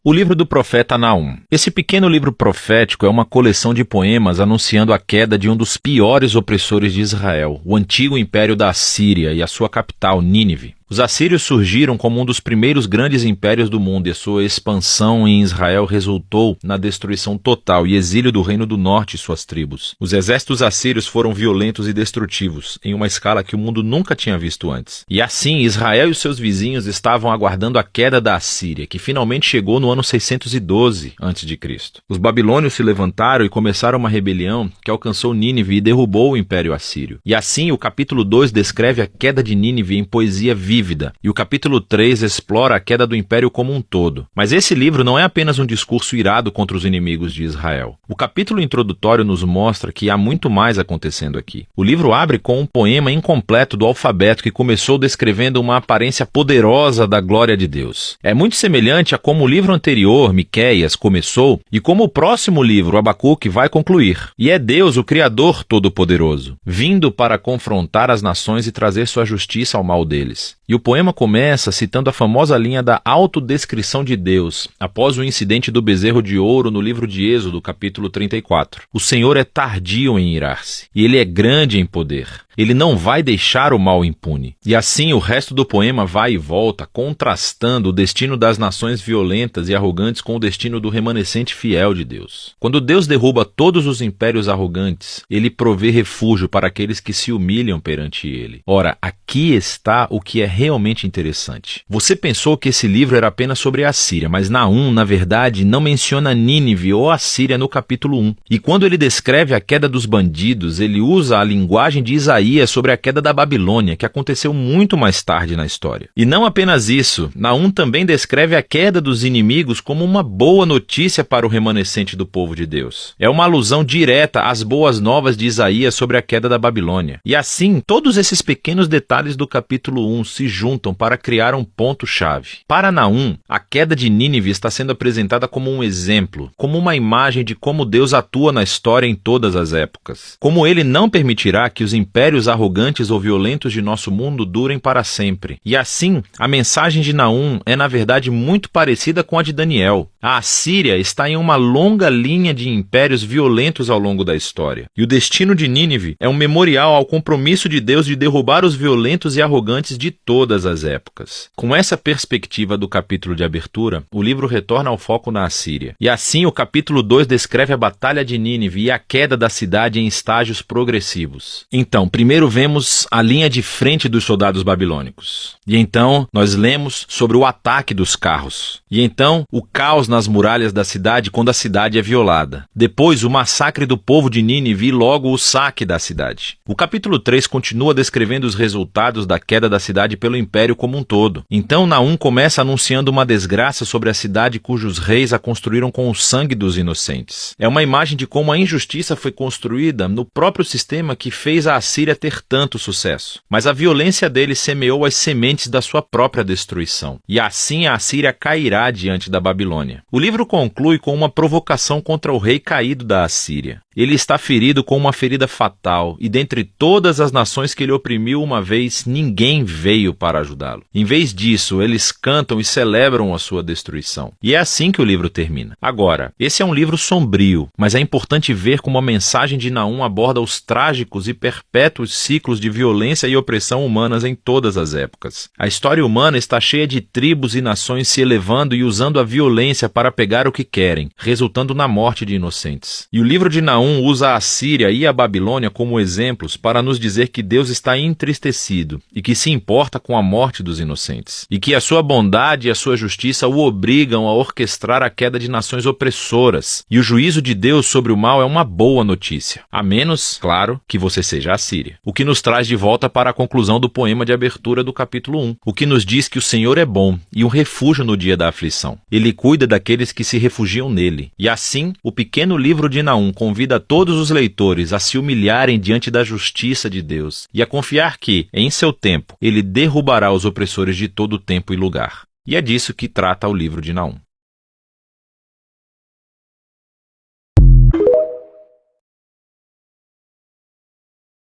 O livro do profeta Naum. Esse pequeno livro profético é uma coleção de poemas anunciando a queda de um dos piores opressores de Israel, o antigo império da Assíria e a sua capital, Nínive. Os assírios surgiram como um dos primeiros grandes impérios do mundo e a sua expansão em Israel resultou na destruição total e exílio do Reino do Norte e suas tribos. Os exércitos assírios foram violentos e destrutivos, em uma escala que o mundo nunca tinha visto antes. E assim, Israel e seus vizinhos estavam aguardando a queda da Assíria, que finalmente chegou no ano 612 a.C. Os babilônios se levantaram e começaram uma rebelião que alcançou Nínive e derrubou o Império Assírio. E assim, o capítulo 2 descreve a queda de Nínive em poesia vívida, e o capítulo 3 explora a queda do império como um todo. Mas esse livro não é apenas um discurso irado contra os inimigos de Israel. O capítulo introdutório nos mostra que há muito mais acontecendo aqui. O livro abre com um poema incompleto do alfabeto que começou descrevendo uma aparência poderosa da glória de Deus. É muito semelhante a como o livro anterior, Miqueias, começou e como o próximo livro, Abacuque, vai concluir. E é Deus, o Criador Todo-Poderoso, vindo para confrontar as nações e trazer sua justiça ao mal deles. E o poema começa citando a famosa linha da autodescrição de Deus, após o incidente do bezerro de ouro no livro de Êxodo, capítulo 34. O Senhor é tardio em irar-se, e Ele é grande em poder. Ele não vai deixar o mal impune. E assim o resto do poema vai e volta, contrastando o destino das nações violentas e arrogantes com o destino do remanescente fiel de Deus. Quando Deus derruba todos os impérios arrogantes, Ele provê refúgio para aqueles que se humilham perante Ele. Ora, aqui está o que é realmente interessante. Você pensou que esse livro era apenas sobre a Assíria, mas Naum, na verdade, não menciona Nínive ou Assíria no capítulo 1. E quando ele descreve a queda dos bandidos, ele usa a linguagem de Isaías sobre a queda da Babilônia, que aconteceu muito mais tarde na história. E não apenas isso, Naum também descreve a queda dos inimigos como uma boa notícia para o remanescente do povo de Deus. É uma alusão direta às boas novas de Isaías sobre a queda da Babilônia. E assim, todos esses pequenos detalhes do capítulo 1 se juntam para criar um ponto-chave. Para Naum, a queda de Nínive está sendo apresentada como um exemplo, como uma imagem de como Deus atua na história em todas as épocas. Como Ele não permitirá que os impérios arrogantes ou violentos de nosso mundo durem para sempre. E assim, a mensagem de Naum é na verdade muito parecida com a de Daniel. A Assíria está em uma longa linha de impérios violentos ao longo da história. E o destino de Nínive é um memorial ao compromisso de Deus de derrubar os violentos e arrogantes de todas as épocas. Com essa perspectiva do capítulo de abertura, o livro retorna ao foco na Assíria. E assim, o capítulo 2 descreve a batalha de Nínive e a queda da cidade em estágios progressivos. Então, primeiro vemos a linha de frente dos soldados babilônicos. E então, nós lemos sobre o ataque dos carros. E então, o caos nas muralhas da cidade quando a cidade é violada. Depois, o massacre do povo de Nínive e logo o saque da cidade. O capítulo 3 continua descrevendo os resultados da queda da cidade pelo império como um todo. Então, Naum começa anunciando uma desgraça sobre a cidade cujos reis a construíram com o sangue dos inocentes. É uma imagem de como a injustiça foi construída no próprio sistema que fez a Assíria ter tanto sucesso. Mas a violência dele semeou as sementes da sua própria destruição. E assim a Assíria cairá diante da Babilônia. O livro conclui com uma provocação contra o rei caído da Assíria. Ele está ferido com uma ferida fatal, e dentre todas as nações que ele oprimiu uma vez, ninguém veio para ajudá-lo. Em vez disso, eles cantam e celebram a sua destruição. E é assim que o livro termina. Agora, esse é um livro sombrio, mas é importante ver como a mensagem de Naum aborda os trágicos e perpétuos ciclos de violência e opressão humanas em todas as épocas. A história humana está cheia de tribos e nações se elevando e usando a violência para pegar o que querem, resultando na morte de inocentes. E o livro de Naum usa a Assíria e a Babilônia como exemplos para nos dizer que Deus está entristecido e que se importa com a morte dos inocentes, e que a sua bondade e a sua justiça o obrigam a orquestrar a queda de nações opressoras, e o juízo de Deus sobre o mal é uma boa notícia, a menos, claro, que você seja a Assíria. O que nos traz de volta para a conclusão do poema de abertura do capítulo 1, o que nos diz que o Senhor é bom e um refúgio no dia da aflição. Ele cuida daqueles que se refugiam nele. E assim, o pequeno livro de Naum convida todos os leitores a se humilharem diante da justiça de Deus e a confiar que, em seu tempo, ele derrubará os opressores de todo tempo e lugar. E é disso que trata o livro de Naum.